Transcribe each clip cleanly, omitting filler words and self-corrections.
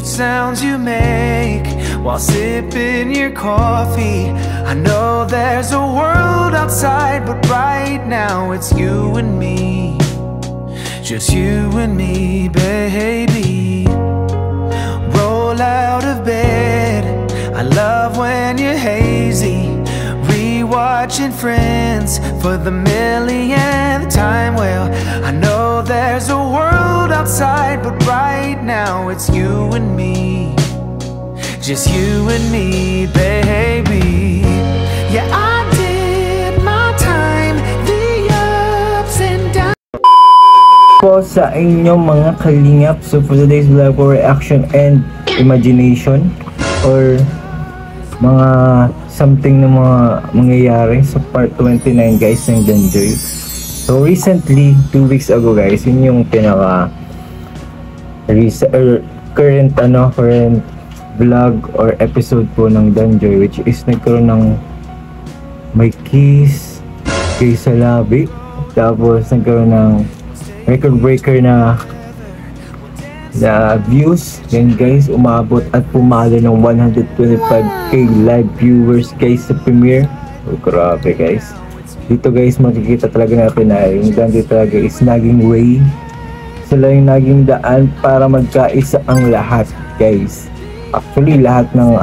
cute sounds you make while sipping your coffee. I know there's a world outside, but right now it's you and me. Just you and me, baby. Roll out of bed, I love when you're hazy. Rewatching Friends for the millionth time. Well, I know there's a world outside, but right now it's you and me. Just you and me, baby. Yeah, I did my time, the ups and downs. Po sa inyong mga kalingap. So for today's vlog for reaction and imagination or mga something na mga mangyayari sa part 29 guys ng Danjoy. So recently, 2 weeks ago guys, yun yung pinaka current vlog or episode po ng Danjoy, which is nagkaroon ng may kiss kay sa labi, tapos nagkaroon ng record breaker na views. Yan guys, umabot at pumalo ng 125k live viewers guys sa premiere. Oh, grabe guys. Dito guys makikita talaga natin na yung Danjoy talaga is naging way. Sila yung naging daan para magkaisa ang lahat guys. Actually lahat ng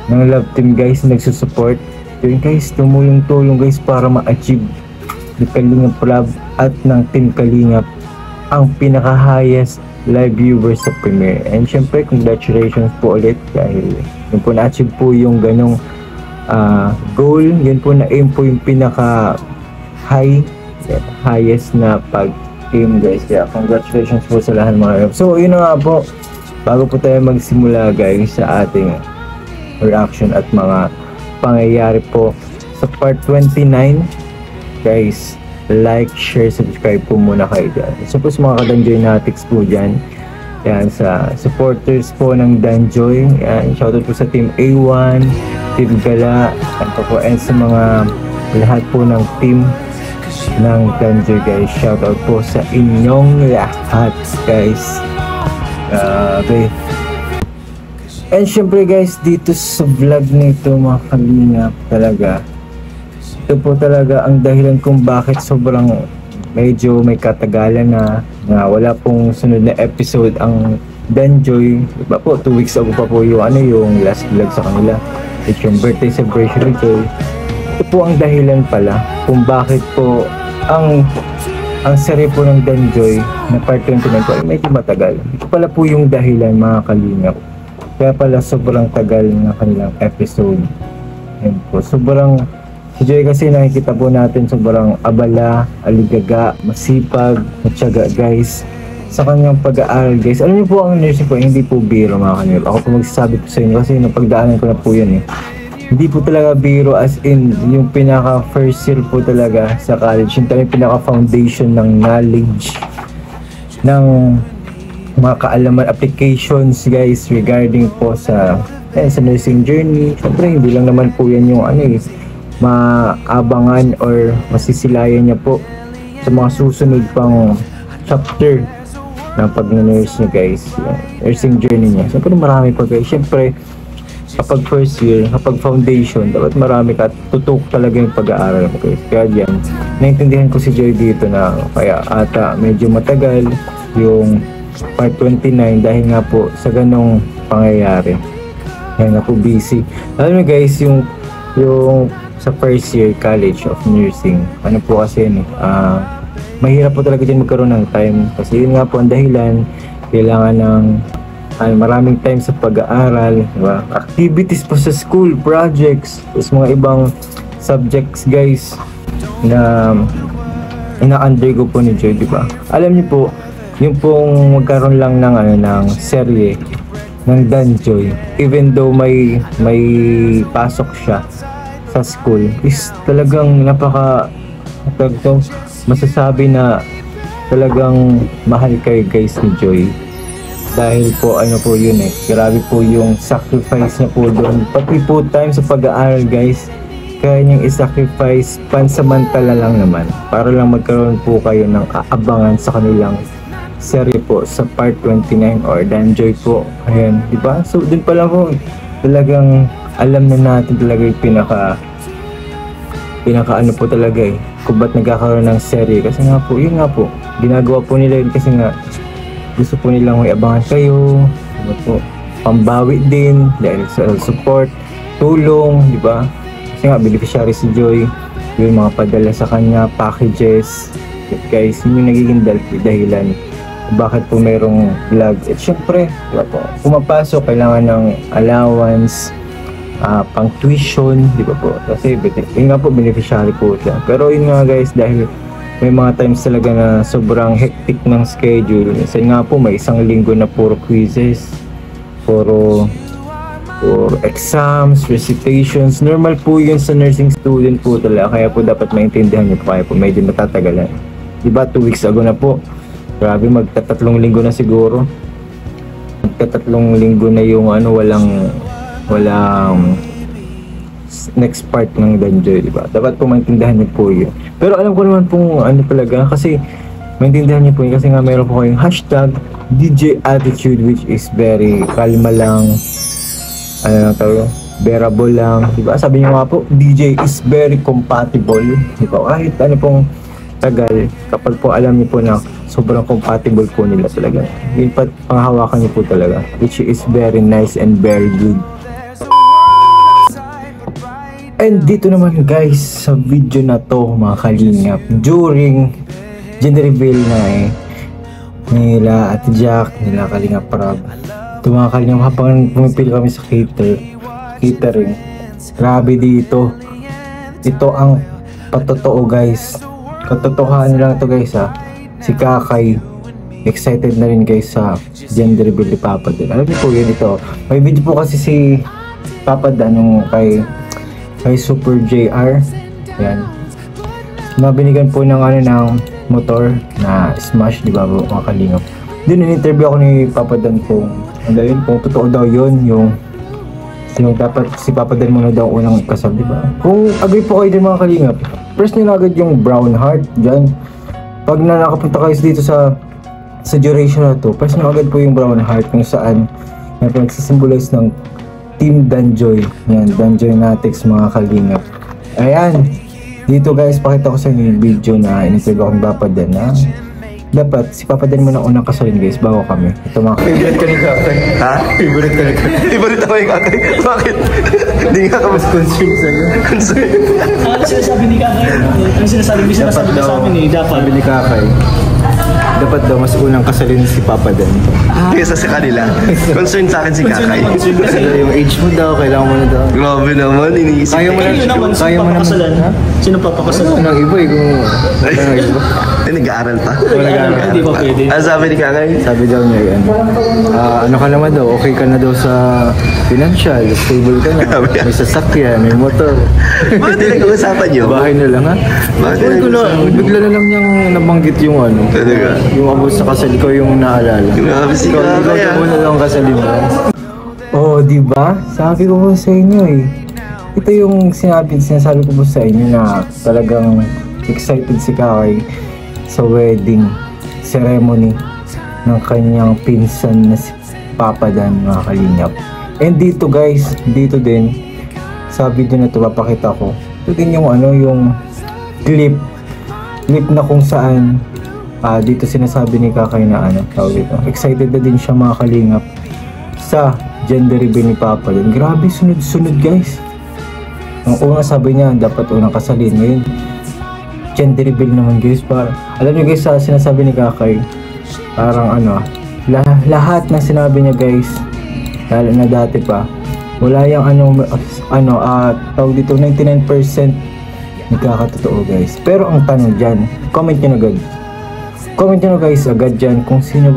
love team guys nagsusupport. Yun guys, tumulong-tulong guys para ma-achieve ni Kalingap Rob at ng Team Kalingap ang pinaka-highest live viewers sa premiere. And syempre congratulations po ulit dahil yun po na-achieve po yung ganong goal. Yun po na-aim po yung highest na pag-aim guys. Kaya congratulations po sa lahat mga. So yun na nga po, bago po tayo magsimula guys sa ating reaction at mga pangyayari po sa part 29 guys, like, share, subscribe po muna kayo dyan. So po sa mga ka-Danjoy natics po dyan, yan sa supporters po ng Danjoy, yan, shoutout po sa Team A1, Team Gala, and sa mga lahat po ng team ng Danjoy guys. Shoutout po sa inyong lahat guys. Grabe. And syempre guys, dito sa vlog nito mga kalingap talaga, ito po talaga ang dahilan kung bakit sobrang medyo may katagalan na wala pong sunod na episode ang Danjoy. Iba po, 2 weeks ago pa po yung last vlog sa kanila. It's yung birthday celebration nito. Ito po ang dahilan pala kung bakit po ang serye po ng Danjoy na part 29 po ay medyo matagal. Ito pala po yung dahilan mga kalingap. Kaya pala sobrang tagal ng kanilang episode. Yan po, sobrang si Joy kasi nakikita po natin sobrang abala, aligaga, masipag, matyaga guys sa kanyang pag-aaral guys. Alam niyo po ang nursing po hindi po biro mga kanil. Ako po magsasabi po sa inyo kasi napagdaanan ko na po yan eh. Hindi po talaga biro as in yung pinaka first year po talaga sa college. Yung talagang pinaka foundation ng knowledge ng mga kaalaman applications guys regarding po sa nursing journey. Siyempre hindi lang naman po yan yung maabangan or masisilayan niya po sa mga susunod pang chapter ng pag-nurse niya guys, yung nursing journey niya. Siyempre marami pa guys. Siyempre kapag first year, kapag foundation, dapat marami ka, tutok talaga yung pag-aaral mo guys. Kaya dyan, naintindihan ko si Joy dito na kaya ata medyo matagal yung part 29 dahil nga po sa ganong pangyayari. Kaya nga po busy. Alam mo guys, yung sa first year college of nursing, ano po kasi mahirap po talaga dyan magkaroon ng time. Kasi yun nga po ang dahilan, kailangan ng maraming time sa pag-aaral, diba? Activities po sa school, projects, tapos mga ibang subjects guys na ina-undergo po ni Joy, diba? Alam niyo po, yung pong magkaroon lang ng serye ng Danjoy, even though may pasok siya sa school, is talagang masasabi na talagang mahal kayo guys ni Joy. Dahil po po yun grabe po yung sacrifice niya po doon, pati po time sa pag-aaral guys. Kaya niyang i-sacrifice pansamantala lang naman para lang magkaroon po kayo ng aabangan sa kanilang serye po sa part 29 or Danjoy po. Ayan, di ba? So dun pa lang po talagang alam na natin talaga yung pinaka ano po talaga kung ba't nagkakaroon ng serye. Kasi nga po, yun nga po, ginagawa po nila yun kasi nga gusto po nilang may abangan kayo, diba po, pambawi din dahil sa support, tulong, di ba? Kasi nga beneficiary si Joy, yung mga padala sa kanya, packages. Guys, yun yung nagiging dahilan bakit po mayroong vlog. At syempre, diba po, pumapasok, kailangan ng allowance, pang tuition, di ba po? Kasi yun nga po, beneficiary po siya. Pero yun nga guys, dahil may mga times talaga na sobrang hectic ng schedule. Minsan nga po, may isang linggo na puro quizzes, puro exams, recitations. Normal po yun sa nursing student po talaga. Kaya po dapat maintindihan nyo po, kaya po medyo matatagalan. Diba, 2 weeks ago na po. Grabe, magta-3 linggo na siguro. Magta-3 linggo na yung walang next part ng Danjoy, diba? Dapat po maintindihan niyo po yun. Pero alam ko naman pong ano talaga, kasi maintindihan niyo po yun kasi nga meron po kayong hashtag DJ Attitude, which is very kalma lang, bearable lang, diba? Sabi niyo nga po, DJ is very compatible, diba? Kahit ano pong tagal, kapag po alam niyo po na sobrang compatible po nila talaga, yun pa panghawakan niyo po talaga, which is very nice and very good. And dito naman guys, sa video na to mga kalingap, during gender reveal na nila Ate Jack, nila Kalingap Prab, ito mga kalingap, habang pumipili kami sa catering, grabe dito, ito ang patotoo guys, katotohanan lang to guys si Kakay excited na rin guys sa gender reveal ni Papa Dan. Alam niyo po yun, ito may video po kasi si Papa Dan yung kay Super JR, yan, nabinigan po ng ng motor na smash, di ba mga kalingap. Din in-interview ako ni Papa Dan kung ano yun, kung totoo daw yun, yung dapat si Papa Dan muna daw unang kasal, di ba? Kung agree po kayo din mga kalingap, press nyo na agad yung brown heart dyan. Pag nakapunta kayo dito sa duration na to, press nyo agad po yung brown heart kung saan nagsisimbolize ng Team Danjoy. Yan, Danjoy Natics mga kalingap. Ayan, dito guys, pakita ko sa inyo yung video na in-interview ako ni Papa Dan na dapat si Papa Dan muna unang kasalin guys bago kami. Ito mga favorite ka ni Kakay. Ha? Favorite ka ni Kakay. Favorite ako yung Kakay. Bakit? Hindi nga ka mas concerned sa'yo. Concerned? Ano sinasabi ni Kakay? Ano sinasabi niya sa amin ni Dapat? Sabi ni Kakay, dapat daw mas unang kasalin si Papa Dan. Kesa sa kanila. Concern sa akin si Kakay. Kasi yung age mo daw, kailangan mo na daw. Grabe naman, iniisip. Kaya mo na, kaya mo na. Sino papakasalan? Ano, iba kung ano iba. Nag-aaral pa? Hindi pa pwede. Ano sabi ni Kakay? Sabi daw niya, ano ka naman daw, okay ka na daw sa financial, stable ka na, may sasakyan, may motor. Bakit nag-uusapan niyo? Bahay na lang ha? Bakit Bigla na lang niyang nabanggit yung talaga? yung abos sa kasal, ikaw yung naalala. Grabe si Kakay. Ikaw na lang kasalin mo. Oh, di ba? Sabi ko po sa inyo ito yung sinasabi ko po sa inyo na talagang excited si Kakay sa wedding ceremony ng kanyang pinsan na si Papa Dan mga kalingap. And dito guys, dito din sa video na to papakita ko. Ito din yung yung clip na kung saan dito sinasabi ni Kakay na tawag dito. Excited na din siya mga kalingap sa gender reveal ni Papa Dan. Grabe, sunod-sunod guys. Ang una sabi niya dapat unang kasalin, ngayon gender reveal naman guys. Alam niyo guys, sinasabi ni Kakay parang lahat ng sinabi niya guys, lalo na dati pa, wala yung tawag dito 99% nagkakatotoo guys. Pero ang tanong dyan, comment nyo na guys agad dyan kung sino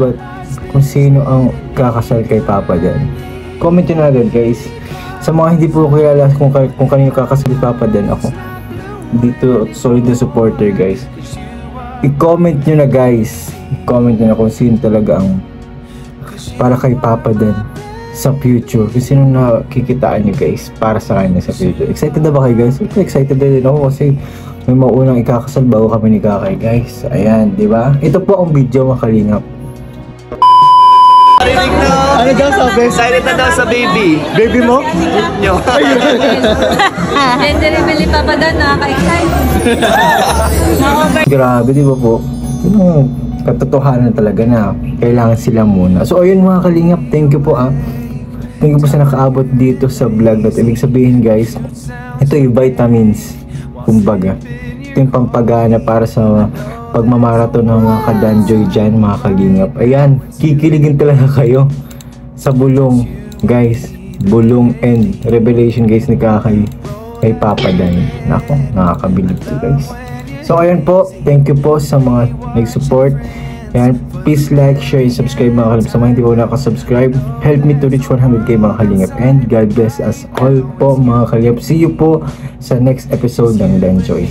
ang kakasal kay Papa Dan. Comment nyo na agad guys. Sa mga hindi po kilala kung kanino kakasal kay Papa Dan, ako dito solid na supporter guys. I-comment nyo na guys, i-comment nyo na kung sino talaga ang para kay Papa Dan sa future, kung sino nakikitaan nyo guys para sa kanya sa future. Excited na ba kayo guys? Excited na din ako kasi may maunang ikakasal bago kami ni Kakay guys. Ayan, di ba? Ito po ang video mga kalingap. Rinig na. Ano daw sabi? Excited na daw sa baby. Baby mo? Nyo. Gender reveal ni Papa Dan, nakaka-excite. Grabe, di ba po? Yung katotohanan talaga na kailangan sila muna. So ayun mga kalingap, thank you po Thank you po sa nakaabot dito sa vlog na. Ibig sabihin guys, ito yung vitamins. Kumbaga, ito yung pampagana para sa pagmamarathon ng mga kadanjoy dyan, mga kalingap. Ayan, kikiligin talaga kayo sa bulong guys. Bulong and revelation guys ni kay Papa Dan. Nako, nakakabilib to guys. So ayan po, thank you po sa mga nag-support. Ayan, please like, share, and subscribe mga kalingap. Sa mga hindi po nakasubscribe, help me to reach 100k mga kalingap. And God bless us all po mga kalingap. See you po sa next episode ng Danjoy.